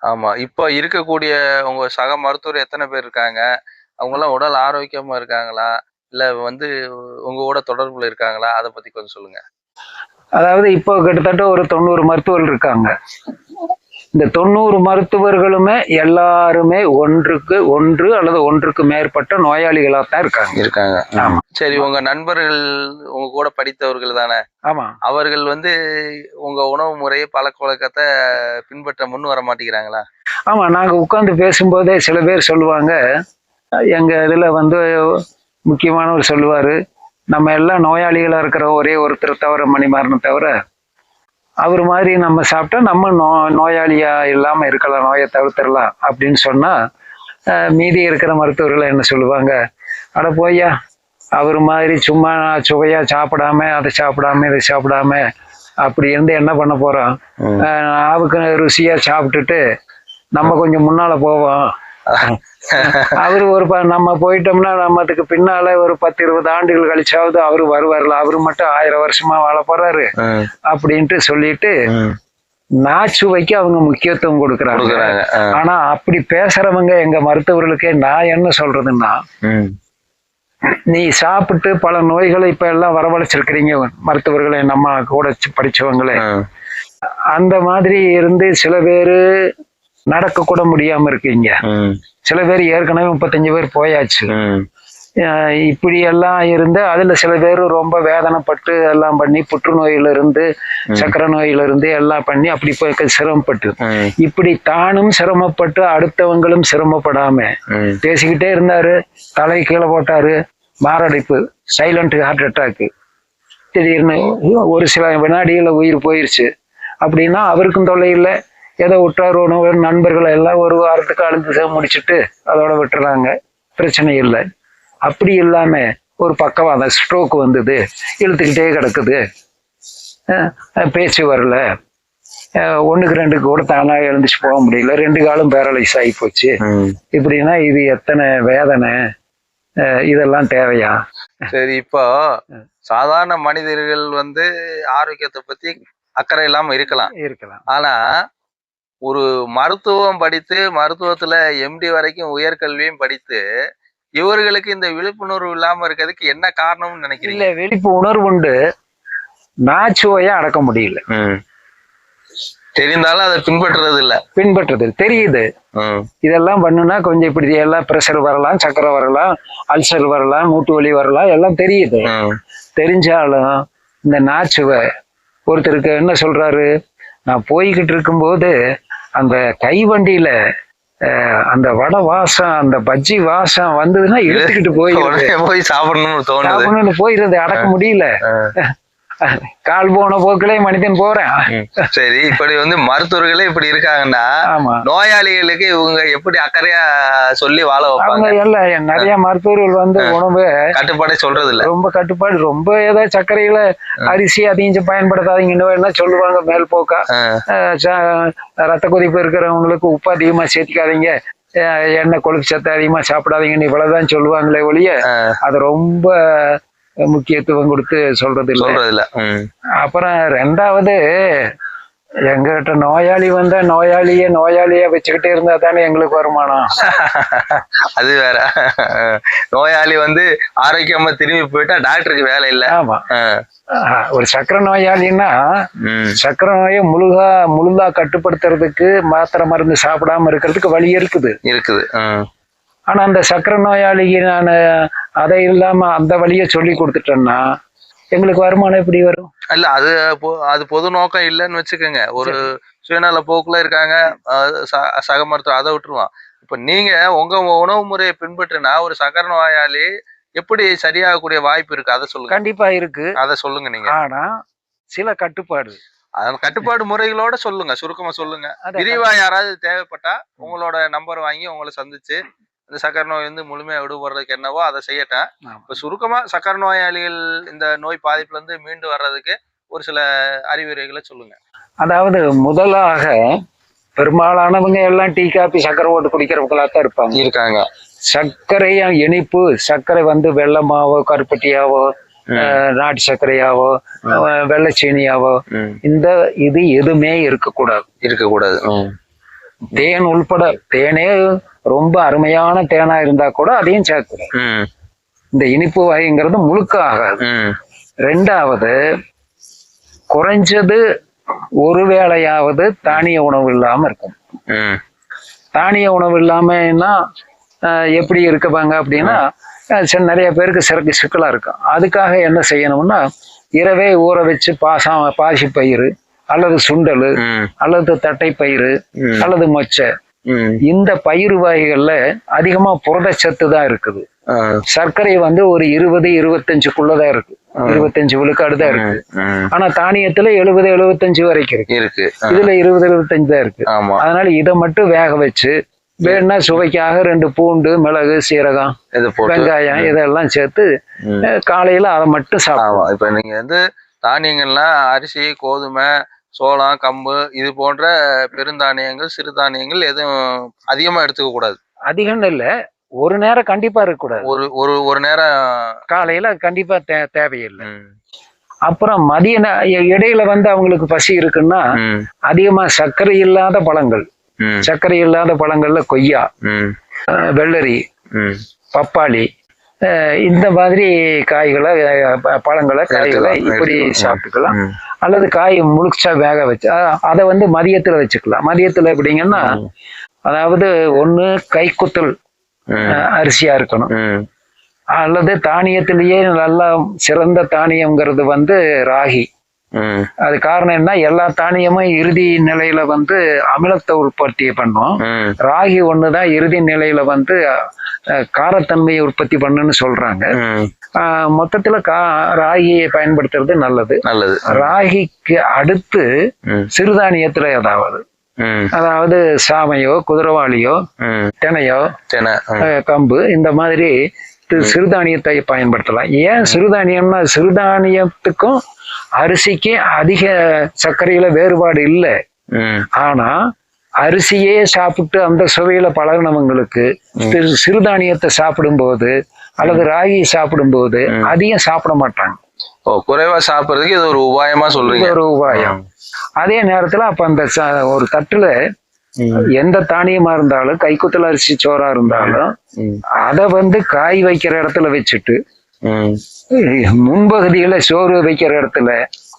ஆமா, இப்ப இருக்கக்கூடிய உங்க சக மருத்துவர் எத்தனை பேர் இருக்காங்க? அவங்க எல்லாம் உடல் ஆரோக்கியமா இருக்காங்களா, இல்ல உங்க கூட தொடர்புல இருக்காங்களா? அதை பத்தி கொஞ்சம் சொல்லுங்க. அதாவது இப்போ கிட்டத்தட்ட ஒரு 90 மருத்துவர்கள் இருக்காங்க. இந்த 90 மருத்துவர்களுமே எல்லாருமே ஒன்று அல்லது ஒன்றுக்கு மேற்பட்ட நோயாளிகளா தான் இருக்காங்க. ஆமா. சரி, உங்க நண்பர்கள் உங்க கூட படித்தவர்கள் தானே? ஆமா. அவர்கள் உங்க உணவு முறையை பழக்க வழக்கத்தை பின்பற்ற முன் வர மாட்டேங்கிறாங்களா? ஆமா, நாங்க உட்கார்ந்து பேசும்போதே சில பேர் சொல்லுவாங்க, எங்க இதுல முக்கியமானவர் சொல்லுவாரு, நம்ம எல்லாம் நோயாளிகளா இருக்கிற ஒரே ஒருத்தர் தவிர மணிமாறன் தவிர, அவர் மாதிரி நம்ம சாப்பிட்டா நம்ம நோயாளியா இல்லாம இருக்கலாம், நோயை தவிர்த்திடலாம் அப்படின்னு சொன்னா மீதி இருக்கிற மருத்துவர்கள் என்ன சொல்லுவாங்க, அட போய்யா அவர் மாதிரி சும்மா சுவையா சாப்பிடாம அதை சாப்பிடாம இதை சாப்பிடாம அப்படி இருந்து என்ன பண்ண போறோம், நாவுக்கு ருசியா சாப்பிட்டுட்டு நம்ம கொஞ்சம் முன்னால போவோம். அவரு நம்ம போயிட்டோம்னா நம்மதுக்கு பின்னால ஒரு 10-20 ஆண்டுகள் கழிச்சாவது அவரு வருவார்ல, அவரு மட்டும் 1000 வருஷமா வாழ போறாரு அப்படின்ட்டு சொல்லிட்டு நாச்சுவைக்கு அவங்க முக்கியத்துவம் கொடுக்குறாங்க. ஆனா அப்படி பேசுறவங்க எங்க மருத்துவர்களுக்கே நான் என்ன சொல்றதுன்னா, நீ சாப்பிட்டு பல நோய்களை இப்ப எல்லாம் வரவழைச்சிருக்கிறீங்க மருத்துவர்களை, நம்ம கூட படிச்சவங்களே, அந்த மாதிரி இருந்து சில பேரு நடக்க கூட முடியாம இருக்கீங்க, சில பேர் ஏற்கனவே 35 பேர் போயாச்சு, இப்படி எல்லாம் இருந்து அதுல சில பேர் ரொம்ப வேதனைப்பட்டு எல்லாம் பண்ணி புற்றுநோயில இருந்து சக்கரை நோயில இருந்து எல்லாம் பண்ணி அப்படி சிரமப்பட்டு, இப்படி தானும் சிரமப்பட்டு அடுத்தவங்களும் சிரமப்படாம பேசிக்கிட்டே இருந்தாரு, தலை கீழே போட்டாரு, மாரடைப்பு, சைலண்ட் ஹார்ட் அட்டாக், திடீர்னு ஒரு சில வினாடிகள உயிர் போயிருச்சு அப்படின்னா அவருக்கும் தொல்லை இல்லை, ஏதோ உற்றார் உணவு நண்பர்களை எல்லாம் ஒரு வாரத்துக்கு அழுந்து முடிச்சுட்டு அதோட விட்டுறாங்க, பிரச்சனை இல்லை. அப்படி இல்லாம ஒரு பக்கவாதம் ஸ்ட்ரோக் வந்தது, இழுத்துக்கிட்டே கிடக்குது, பேச்சு வரல, 1-2 கூட தானா எழுந்துச்சு போக முடியல, 2 காலும் பேரலைஸ் ஆகி போச்சு, இப்படின்னா இது எத்தனை வேதனை, இதெல்லாம் தேவையா? சரி, இப்போ சாதாரண மனிதர்கள் ஆரோக்கியத்தை பத்தி அக்கறை இல்லாம இருக்கலாம், ஆனா ஒரு மருத்துவம் படித்து மருத்துவத்துல MD வரைக்கும் உயர்கல்வியும் படித்து இவர்களுக்கு இந்த விழிப்புணர்வு இல்லாம இருக்கிறதுக்கு என்ன காரணம்னு நினைக்கிறீங்க? இல்ல, விழிப்புணர்வு உண்டு, நாச்சுவையா அடக்க முடியல. தெரிந்தாலும் அதை பின்பற்றுறது தெரியுது, இதெல்லாம் பண்ணுனா கொஞ்சம் இப்படி எல்லாம் பிரஷர் வரலாம், சக்கரை வரலாம், அல்சர் வரலாம், மூட்டு வலி வரலாம், எல்லாம் தெரியுது. தெரிஞ்சாலும் இந்த நாச்சுவை ஒருத்தருக்கு என்ன சொல்றாரு, நான் போய்கிட்டு இருக்கும்போது அந்த கைவண்டியில அந்த வடை வாசம், அந்த பஜ்ஜி வாசம் வந்ததுன்னா இழுத்துக்கிட்டு போய் சாப்பிடணும்னு போயிருது, அடக்க முடியல, கால் போன போக்கிலே மனிதன் போறேன். சரி, இப்படி மருத்துவர்களே இப்படி இருக்காங்கன்னா நோயாளிகளுக்கு இவங்க எப்படி அக்கறையா சொல்லி வாழ வைப்பாங்க? எல்லாம் நிறைய மருத்துவர்கள் உணவு கட்டுப்பாடே சொல்றது இல்ல, ரொம்ப கட்டுப்பாடு, ரொம்ப ஏதாவது சர்க்கரையில அரிசி அதிகம் பயன்படுத்தாதீங்கன்னு என்ன சொல்லுவாங்க, மேல் போக்கா. ரத்த கொதிப்பு இருக்கிறவங்களுக்கு உப்பு அதிகமா சேர்த்திக்காதீங்க, எண்ணெய் கொழுப்பு சத்து அதிகமா சாப்பிடாதீங்கன்னு இவ்வளவுதான் சொல்லுவாங்களே ஒழிய அது ரொம்ப முக்கியத்துவம் கொடுத்து சொல்றது இல்ல. அப்புறம் 2வது, எங்கிட்ட நோயாளி வந்தா நோயாளியா வச்சுக்கிட்டே இருந்தா தானே எங்களுக்கு வருமானம். அது வேற, நோயாளி ஆரோக்கியமா திரும்பி போயிட்டா டாக்டருக்கு வேலை இல்ல. ஆமா, ஒரு சக்கரை நோயாளின்னா சக்கரை நோயை முழுதா கட்டுப்படுத்துறதுக்கு மாத்திரை மருந்து சாப்பிடாம இருக்கிறதுக்கு வழி இருக்குது. ஆனா அந்த சக்கரை நோயாளிக்கு நான் அதை இல்லாம அந்த வழியை சொல்லி கொடுத்துட்டேன்னா எங்களுக்கு வருமானம் எப்படி வரும்? இல்ல, அது பொது நோக்கம் இல்லைன்னு வச்சுக்கோங்க, ஒரு சுயநல போக்குல இருக்காங்க சக மருத்துவம், அதை விட்டுருவான். இப்ப நீங்க உங்க உணவு முறையை பின்பற்றினா ஒரு சக்கரை நோயாளி எப்படி சரியாகக்கூடிய வாய்ப்பு இருக்கு, அதை சொல்லுங்க. கண்டிப்பா இருக்கு, அதை சொல்லுங்க நீங்க. ஆனா சில கட்டுப்பாடு, கட்டுப்பாடு முறைகளோட சொல்லுங்க, சுருக்கமா சொல்லுங்க. விரிவா யாராவது தேவைப்பட்டா உங்களோட நம்பர் வாங்கி உங்களை சந்திச்சு இந்த சக்கரை நோய் முழுமையா விடுபடுறதுக்கு என்னவோ அதை செய்யட்டேன். இப்ப சுருக்கமா சக்கரை நோயாளிகள் இந்த நோய் பாதிப்புல இருந்து மீண்டு வர்றதுக்கு ஒரு சில அறிவுரைகளை சொல்லுங்க. அதாவது முதலாக பெரும்பாலானவங்க எல்லாம் டீ காபி சர்க்கரை போட்டு குடிக்கிறவங்களா தான் இருக்காங்க. சர்க்கரை இனிப்பு சர்க்கரை வந்து வெள்ளமாவோ கருப்பட்டியாவோ நாட்டு சர்க்கரையாவோ வெள்ளைச்சீனியாவோ இது எதுவுமே இருக்கக்கூடாது. தேன் உள்பட, தேனே ரொம்ப அருமையான தேனா இருந்தா கூட அதையும் சேர்க்கணும். இந்த இனிப்பு வகைங்கிறது முழுக்க ஆகாது. ரெண்டாவது, குறைஞ்சது ஒரு வேளையாவது தானிய உணவு இல்லாம இருக்கும். தானிய உணவு இல்லாமன்னா எப்படி இருக்குவாங்க அப்படின்னா நிறைய பேருக்கு சிக்கலா இருக்கும். அதுக்காக என்ன செய்யணும்னா, இரவே ஊற வச்சு பாசி பயிறு அல்லது சுண்டல் அல்லது தட்டை பயிறு அல்லது மொச்சை, இந்த பயிர் வகைகள்ல அதிகமா புரதச்சத்து தான் இருக்குது. சர்க்கரை வந்து ஒரு 20-25க்குள்ளதான் இருக்கு, 25 விழுக்காடு தான் இருக்கு. ஆனா தானியத்துல 70-75 வரைக்கும் இருக்கு. இதுல 20-25 தான் இருக்கு. அதனால இதை மட்டும் வேக வச்சு வேணா சுவைக்காக 2 பூண்டு, மிளகு, சீரகம், வெங்காயம் இதெல்லாம் சேர்த்து காலையில அதை மட்டும் சாப்பிடுவோம். இப்ப நீங்க வந்து தானியங்கள்லாம் அரிசி, கோதுமை, சோளம், கம்பு இது போன்ற பெருந்தானியங்கள், சிறுதானியங்கள் எதுவும் அதிகமா எடுத்துக்க கூடாது. அதிகம் இல்ல, ஒரு நேரம் கண்டிப்பா இருக்கக்கூடாது. ஒரு நேரம் காலையில கண்டிப்பா தேவையில்லை. அப்புறம் மதிய இடையில வந்து அவங்களுக்கு பசி இருக்குன்னா அதிகமா சர்க்கரை இல்லாத பழங்கள், சர்க்கரை இல்லாத பழங்கள்ல கொய்யா, வெள்ளரி, பப்பாளி, இந்த மாதிரி காய்களை, பழங்களை, காய்களை இப்படி சாப்பிட்டுக்கலாம். அல்லது காய் முழுச்சா வேக வச்சு அதை வந்து மதியத்துல வச்சுக்கலாம். மதியத்துல எப்படிங்கன்னா, அதாவது ஒண்ணு கைக்குத்தல் அரிசியா இருக்கணும், அல்லது தானியத்திலேயே நல்லா சிறந்த தானியம்ங்கிறது வந்து ராகி. அது காரணம் என்ன, எல்லா தானியமும் இறுதி நிலையில வந்து அமிலத்தை உற்பத்தி பண்ணும். ராகி ஒண்ணுதான் இறுதி நிலையில வந்து காரத்தன்மையை உற்பத்தி பண்ணுன்னு சொல்றாங்க. மொத்தத்துல ராகியை பயன்படுத்துறது நல்லது. ராகிக்கு அடுத்து சிறுதானியத்துல அதாவது சாமையோ, குதிரவாளியோ, தினையோ, கம்பு, இந்த மாதிரி சிறுதானியத்தை பயன்படுத்தலாம். ஏன் சிறுதானியம்னா, சிறுதானியத்துக்கும் அரிசிக்கு அதிக சர்க்கரையில வேறுபாடு இல்லை. ஆனா அரிசியே சாப்பிட்டு அந்த சுவையில பழகினவங்களுக்கு சிறுதானியத்தை சாப்பிடும் போது அல்லது ராகி சாப்பிடும் போது அதிகம் சாப்பிட மாட்டாங்க. குறைவா சாப்பிடுறதுக்கு இது ஒரு உபாயமா சொல்றீங்க. ஒரு உபாயம். அதே நேரத்துல அப்ப அந்த ஒரு தட்டுல எந்த தானியமா இருந்தாலும், கைக்குத்தல் அரிசி சோறா இருந்தாலும், அதை வந்து காய் வைக்கிற இடத்துல வச்சுட்டு முன்பகுதியில சோறு வைக்கிற இடத்துல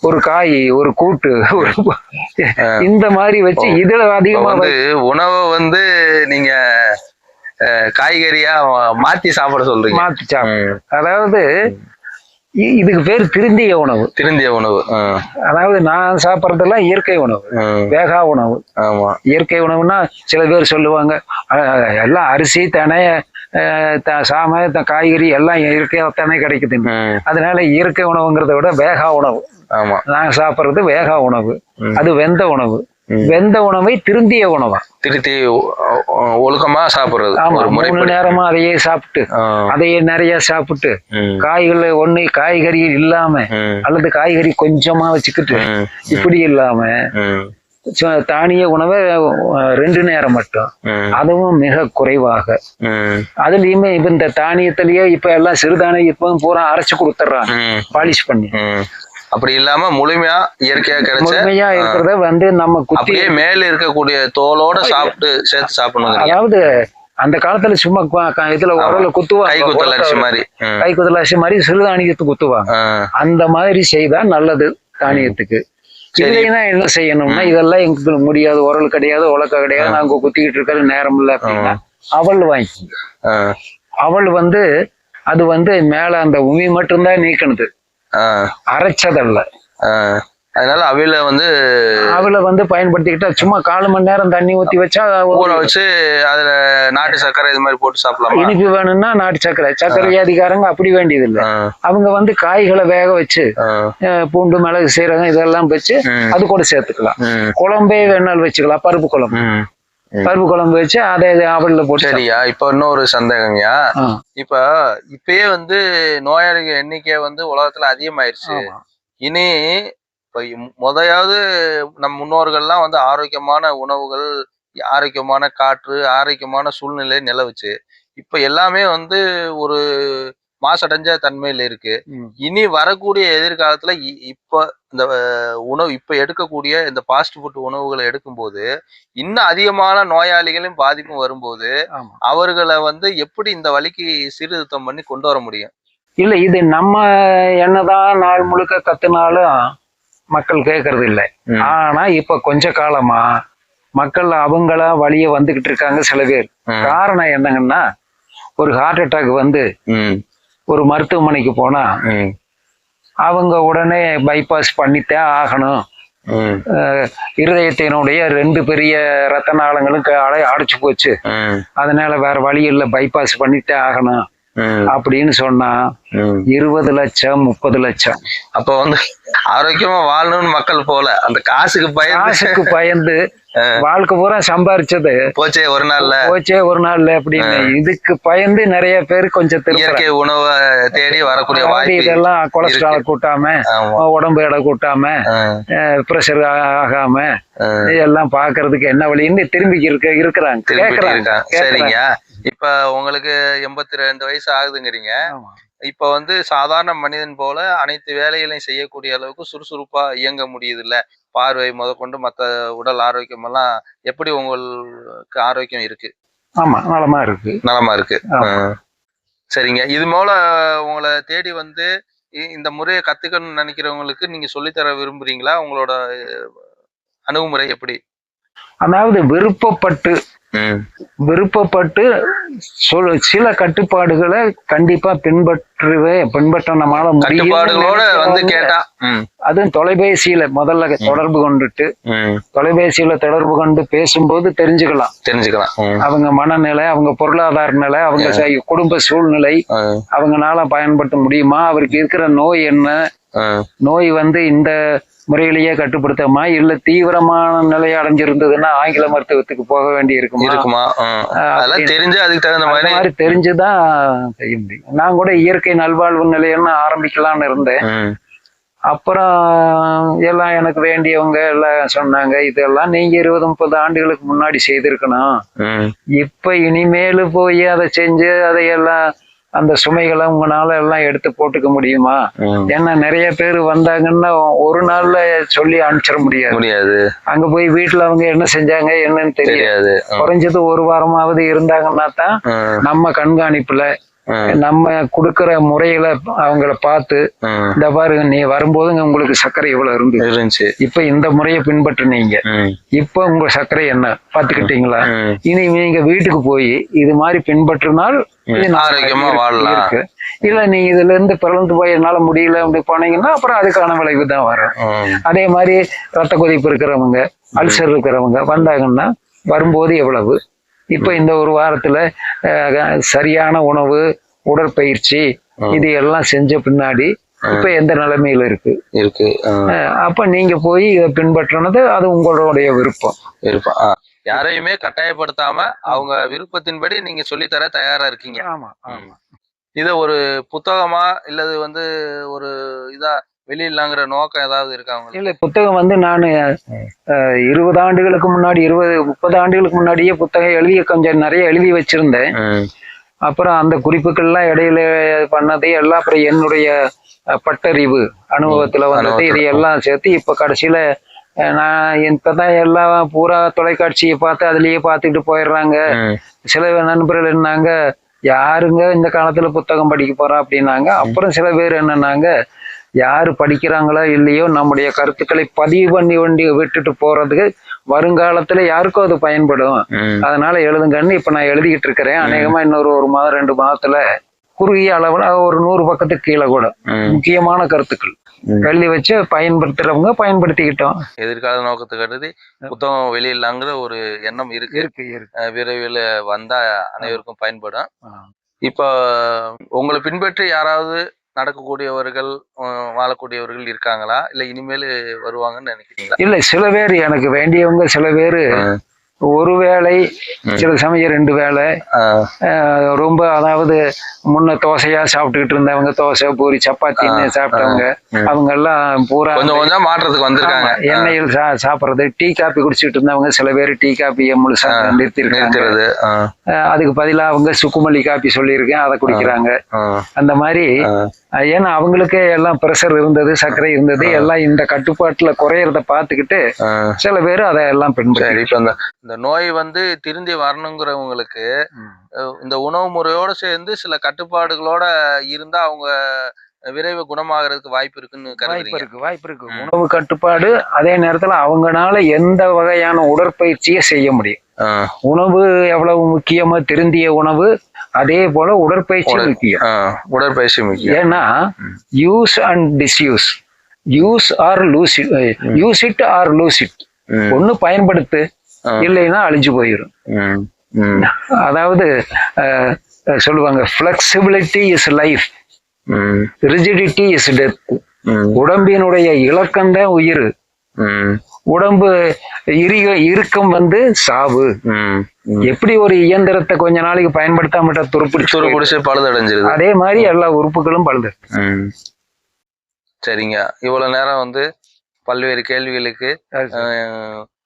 ஒரு காய், ஒரு கூட்டு, இந்த மாதிரி வச்சு இதுல அதிகமா உணவை வந்து நீங்க காய்கறியா மாத்தி சாப்பிட சொல்றீங்க. மாத்தி சாப்பிட, அதாவது இதுக்கு பேர் திருந்திய உணவு. அதாவது நான் சாப்பிட்றதெல்லாம் இயற்கை உணவு, வேகா உணவு. இயற்கை உணவுன்னா சில பேர் சொல்லுவாங்க எல்லாம் அரிசி, தினை, சாமை, காய்கறி எல்லாம் இயற்கையா தானே கிடைக்குது, அதனால இயற்கை உணவுங்கிறத விட வேகா உணவு. நாங்க சாப்பிட்றது வேகா உணவு, அது வெந்த உணவு. வெந்த உணவை திருந்திய உணவா, திருத்தி ஒழுக்கமா சாப்பிடுறது. 3 நேரமா அதையே சாப்பிட்டு, அதையே நிறைய சாப்பிட்டு, காய்கள் ஒண்ணு காய்கறி இல்லாம அல்லது காய்கறி கொஞ்சமா வச்சுக்கிட்டு இப்படி இல்லாம தானிய உணவை 2 நேரம் மட்டும், அதுவும் மிக குறைவாக. அதுலயுமே இப்ப இந்த தானியத்திலேயே இப்ப எல்லாம் சிறுதானியம் இப்ப பூரா அரைச்சு கொடுத்துட்றாங்க, பாலிஷ் பண்ணி. அப்படி இல்லாம முழுமையா இயற்கையா கிடைச்ச முழுமையா இருக்கிறத வந்து நம்ம அப்படியே மேல இருக்கக்கூடிய தோலோட சாப்பிட்டு சேர்த்து சாப்பிடணும். அதாவது அந்த காலத்துல சும்மா இதுல உரல குத்துவாங்க, கைக்குத்தல் அரிசி மாதிரி, கைக்குத்தல் அரிசி மாதிரி சிறுதானியத்துக்கு குத்துவாங்க. அந்த மாதிரி செய்தா நல்லது தானியத்துக்கு. இதுலயும் என்ன செய்யணும்னா, இதெல்லாம் எங்களுக்கு முடியாது, உரல் கிடையாது, உலக்க கிடையாது, நாங்க குத்திக்கிட்டு இருக்கிறது நேரம் இல்லை அப்படின்னா அவள் வாங்கி, அவள் வந்து அது வந்து மேல அந்த உமி மட்டும்தான் நீக்கணுது, அரைச்சதல்ல. அதனால அவில வந்து பயன்படுத்திக்கிட்டா சும்மா 4 மணி நேரம் தண்ணி ஊத்தி வச்சா ஊற வச்சு அதுல நாட்டு சர்க்கரை இது மாதிரி போட்டு சாப்பிடலாம். இனிப்பு வேணும்னா நாட்டு சர்க்கரை வியாதிக்காரங்க அப்படி வேண்டியது இல்லை. அவங்க வந்து காய்களை வேக வச்சு பூண்டு, மிளகு, சீரகம் இதெல்லாம் வச்சு அது கூட சேர்த்துக்கலாம். குழம்பே வேணாலும் வச்சுக்கலாம், பருப்பு குழம்பு வச்சு அதை அவல்ல போட்டு. சரியா, இப்ப இன்னொரு சந்தேகம்யா, இப்பயே வந்து நோயாளிகள் எண்ணிக்கை வந்து உலகத்துல அதிகமாயிருச்சு. இனி இப்ப முதையாவது நம் முன்னோர்கள்லாம் வந்து ஆரோக்கியமான உணவுகள், ஆரோக்கியமான காற்று, ஆரோக்கியமான சூழ்நிலை நிலவுச்சு. இப்ப எல்லாமே வந்து ஒரு மாசடைஞ்ச தன்மையில இருக்கு. இனி வரக்கூடிய எதிர்காலத்துல இப்ப இந்த உணவு இப்ப எடுக்கக்கூடிய இந்த ஃபாஸ்ட் ஃபுட் உணவுகளை எடுக்கும்போது இன்னும் அதிகமான நோயாளிகளும் பாதிப்பும் வரும்போது அவர்களை வந்து எப்படி இந்த வழிக்கு சீர்திருத்தம் பண்ணி கொண்டு வர முடியும்? இல்ல இது நம்ம என்னதான் நாள் முழுக்க கத்துனாலும் மக்கள் கேட்கறது இல்லை. ஆனா இப்ப கொஞ்ச காலமா மக்கள் அவங்களா வழிய வந்துகிட்டு இருக்காங்க சில பேர். காரணம் என்னங்கன்னா, ஒரு ஹார்ட் அட்டாக் வந்து ஒரு மருத்துவமனைக்கு போனா அவங்க உடனே பைபாஸ் பண்ணித்தான் ஆகணும். இருதயத்தினுடைய 2 பெரிய ரத்த நாளங்களும் அடைச்சு போச்சு, அதனால வேற வழி இல்லை, பைபாஸ் பண்ணித்தான் ஆகணும் அப்படின்னு சொன்னா 20 லட்சம் 30 லட்சம். அப்ப வந்து ஆரோக்கியமா வாழணும்னு மக்கள் போல அந்த காசுக்கு பயந்து வாழ்க்கை பூரா சம்பாரிச்சது போச்சே ஒரு நாள்ல அப்படின்னு இதுக்கு பயந்து நிறைய பேர் கொஞ்சம் இயற்கை உணவை தேடி வரக்கூடிய வாய்ப்பு. இதெல்லாம் கொலஸ்ட்ரால் கூட்டாம, உடம்பு எடை கூட்டாம, பிரஷர் ஆகாம இதெல்லாம் பாக்குறதுக்கு என்ன வழின்னு திரும்பி இருக்கிறாங்க. சரிங்க, இப்ப உங்களுக்கு 82 வயசு ஆகுதுங்கிறீங்க. இப்ப வந்து சாதாரண மனிதன் போல அனைத்து வேலைகளையும் செய்யக்கூடிய அளவுக்கு சுறுசுறுப்பா இயங்க முடியுது இல்ல? பார்வை முதற்கொண்டு மத்த உடல் ஆரோக்கியம் எல்லாம் எப்படி உங்களுக்கு ஆரோக்கியம் இருக்கு? ஆமா, நலமா இருக்கு. சரிங்க, இது போல உங்களை தேடி வந்து இந்த முறையை கத்துக்கணும்னு நினைக்கிறவங்களுக்கு நீங்க சொல்லித்தர விரும்புறீங்களா? உங்களோட அணுகுமுறை எப்படி? அதாவது விருப்பப்பட்டு சில கட்டுப்பாடுகளை கண்டிப்பா பின்பற்ற நம்மளால கட்டுப்பாடுகளோட வந்து கேட்டா, அதுவும் தொலைபேசியில முதல்ல தொடர்பு கொண்டு பேசும்போது தெரிஞ்சுக்கலாம் அவங்க மனநிலை, அவங்க பொருளாதார நிலை, அவங்க குடும்ப சூழ்நிலை, அவங்களால பயன்படுத்த முடியுமா, அவருக்கு இருக்கிற நோய் என்ன, நோய் வந்து இந்த முறையிலேயே கட்டுப்படுத்தமா இல்ல தீவிரமான நிலையை அடைஞ்சிருந்ததுன்னா ஆங்கில மருத்துவத்துக்கு போக வேண்டி இருக்குமா, அதெல்லாம் தெரிஞ்சு அதுக்கு தகுந்த மாதிரி தெரிஞ்சுதான் செய்ய முடியும். நான் கூட இயற்கை நல்வாழ்வு நிலையம்னு ஆரம்பிக்கலாம்னு இருந்தேன். அப்புறம் எல்லாம் எனக்கு வேண்டியவங்க எல்லாம் சொன்னாங்க, இதெல்லாம் நீங்க 20-30 ஆண்டுகளுக்கு முன்னாடி செய்திருக்கணும், இப்ப இனிமேலு போய் அதை செஞ்சு அதையெல்லாம் அந்த சுமைகளை உங்களால எல்லாம் எடுத்து போட்டுக்க முடியுமா? ஏன்னா நிறைய பேர் வந்தாங்கன்னா ஒரு நாள்ல சொல்லி அனுப்பிச்சிட முடியாது. அங்க போய் வீட்டுல அவங்க என்ன செஞ்சாங்க என்னன்னு தெரியாது. குறைஞ்சது ஒரு வாரமாவது இருந்தாங்கன்னா தான் நம்ம கண்காணிப்புல நம்ம கொடுக்கற முறைகளை அவங்கள பார்த்து, இந்த பாருங்க நீ வரும்போது உங்களுக்கு சர்க்கரை இவ்வளவு இருந்துச்சு, இப்ப இந்த முறையை பின்பற்றுனீங்க, இப்ப உங்க சர்க்கரை என்ன பாத்துக்கிட்டீங்களா, இனி நீங்க வீட்டுக்கு போய் இது மாதிரி பின்பற்றினால் ஆரோக்கியமா வாழலாம் இருக்கு. இல்ல நீங்க இதுல இருந்து பிறந்து போய் என்னால முடியல அப்படி போனீங்கன்னா அப்புறம் அதுக்கான விளைவு தான் வரும். அதே மாதிரி ரத்த கொதிப்பு இருக்கிறவங்க, அல்சர் இருக்கிறவங்க வந்தாங்கன்னா வரும்போது எவ்வளவு, இப்ப இந்த ஒரு வாரத்துல சரியான உணவு, உடற்பயிற்சி இது எல்லாம் செஞ்ச பின்னாடி இப்ப எந்த நிலைமையில இருக்கு அப்ப நீங்க போய் இதை பின்பற்றினது அது உங்களுடைய விருப்பம். யாரையுமே கட்டாயப்படுத்தாம அவங்க விருப்பத்தின்படி நீங்க சொல்லித்தர தயாரா இருக்கீங்க. ஆமா. இத ஒரு புத்தகமா இல்லது வந்து ஒரு இதா வெளியிடலாங்கிற நோக்கம் ஏதாவது இருக்கா? இல்ல, புத்தகம் வந்து நான் 20 ஆண்டுகளுக்கு முன்னாடி 20-30 ஆண்டுகளுக்கு முன்னாடியே புத்தகம் கொஞ்சம் நிறைய எழுதி வச்சிருந்தேன். அப்புறம் அந்த குறிப்புகள்லாம் இடையில பண்ணது எல்லாம் அப்புறம் என்னுடைய பட்டறிவு அனுபவத்துல வந்தது இதையெல்லாம் சேர்த்து இப்ப கடைசியில நான் இப்பதான் எல்லாம் பூரா தொலைக்காட்சியை பார்த்து அதுலயே பார்த்துக்கிட்டு போயிடுறாங்க. சில நண்பர்கள் என்னன்னாங்க, யாருங்க இந்த காலத்துல புத்தகம் படிக்க போறா அப்படின்னாங்க. அப்புறம் சில பேர் என்னன்னாங்க, யாரு படிக்கிறாங்களோ இல்லையோ நம்முடைய கருத்துக்களை பதிவு பண்ணி விட்டுட்டு போறதுக்கு வருங்காலத்துல யாருக்கும் அது பயன்படும், அதனால எழுதுங்கன்னு இப்ப நான் எழுதிக்கிட்டு இருக்கிறேன். அநேகமா இன்னொரு 1 மாதம் 2 மாதத்துல குறுகிய அளவுல ஒரு 100 பக்கத்துக்கு கீழே கூட முக்கியமான கருத்துக்கள் எழுதி வச்சு பயன்படுத்துறவங்க பயன்படுத்திக்கிட்டோம். எதிர்கால நோக்கத்தை கருதி புத்தகம் வெளியிடலாங்கிற ஒரு எண்ணம் இருக்கு. விரைவில் வந்தா அனைவருக்கும் பயன்படும். இப்ப உங்களை பின்பற்றி யாராவது நடக்கக்கூடியவர்கள், வாழக்கூடியவர்கள் இருக்காங்களா, இல்ல இனிமேல் வருவாங்கன்னு நினைக்கிறீங்களா? இல்ல, சில பேர் எனக்கு வேண்டியவங்க சில பேரு ஒருவேளை சில சமயம் 2 வேளை ரொம்ப அதாவது முன்ன தோசையா சாப்பிட்டுக்கிட்டு இருந்தவங்க தோசை பூரி சப்பாத்தின்னு சாப்பிட்டவங்க அவங்க எல்லாம் பூரா கொஞ்சம் மாற்றத்துக்கு வந்திருக்காங்க. எண்ணெயில் சாப்பிடுறது டீ காப்பி குடிச்சிட்டு இருந்தவங்க சில பேர் டீ காப்பியை முழுசா நிறுத்திருக்காங்க. அதுக்கு பதிலா அவங்க சுக்குமல்லி காப்பி சொல்லியிருக்கேன் அதை குடிக்கிறாங்க. அந்த மாதிரி ஏன்னா அவங்களுக்கே எல்லாம் பிரஷர் இருந்தது சர்க்கரை இருந்தது எல்லாம் இந்த கட்டுப்பாட்டுல குறையறத பாத்துக்கிட்டு சில பேர் அதை எல்லாம் இப்ப இந்த நோய் வந்து திருந்தி வரணுங்கிறவங்களுக்கு இந்த உணவு முறையோட சேர்ந்து சில கட்டுப்பாடுகளோட இருந்தா அவங்க விரைவு குணமாகறதுக்கு வாய்ப்பு இருக்குன்னு வாய்ப்பு இருக்கு. உணவு கட்டுப்பாடு அதே நேரத்துல அவங்கனால எந்த வகையான உடற்பயிற்சியை செய்ய முடியும். உணவு எவ்வளவு முக்கியமா திருந்திய உணவு அதே போல உடற்பயிற்சி முக்கியம். உடற்பயிற்சி முக்கியம். ஏன்னா use and disuse use or lose use it or lose it ஒண்ணு பயன்படுத்து இல்லைன்னா அழிஞ்சு போயிடும். அதாவது சொல்லுவாங்க flexibility is life rigidity is death. உடம்பினுடைய இலக்கம்தான் உயிர். உடம்பு இறுக்கம் வந்து சாவு. எப்படி ஒரு இயந்திரத்தை கொஞ்ச நாளைக்கு பயன்படுத்தாம துருப்பிடிச்சு பழுதடைஞ்சிருது அதே மாதிரி எல்லா உறுப்புகளும் பழுது. சரிங்க, இவ்வளவு நேரம் வந்து பல்வேறு கேள்விகளுக்கு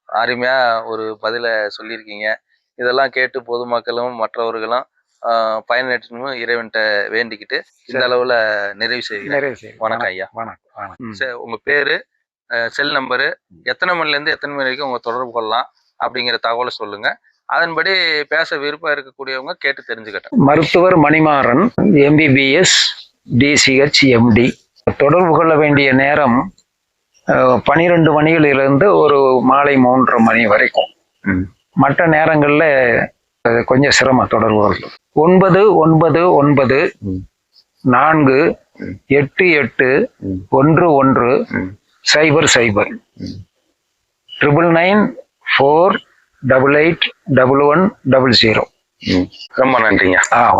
அருமையா ஒரு பதில சொல்லியிருக்கீங்க. இதெல்லாம் கேட்டு பொதுமக்களும் மற்றவர்களும் பயனற்றணும் இறைவன்கிட்ட வேண்டிக்கிட்டு இந்த அளவுல நிறைவு செய்கிறேன். வணக்கம் ஐயா. வணக்கம். உங்க பேரு, செல் நம்பரு, எத்தனை மணில இருந்து எத்தனை மணி வரைக்கும் உங்க தொடர்பு கொள்ளலாம் அப்படிங்கிற தகவலை சொல்லுங்க. அதன்படி பேச விருப்பம் இருக்கக்கூடியவங்க கேட்டு தெரிஞ்சுக்கிட்டேன். மருத்துவர் மணிமாறன், MBBS DCH MD. தொடர்பு கொள்ள வேண்டிய நேரம் 12 மணியிலிருந்து ஒரு மாலை 3:30 மணி வரைக்கும். மற்ற நேரங்கள்ல கொஞ்சம் சிரமம் தொடர்பு கொள்ளும். 999 488 11 00 999 488 1100. ரொம்ப நன்றிங்க. வணக்கம்.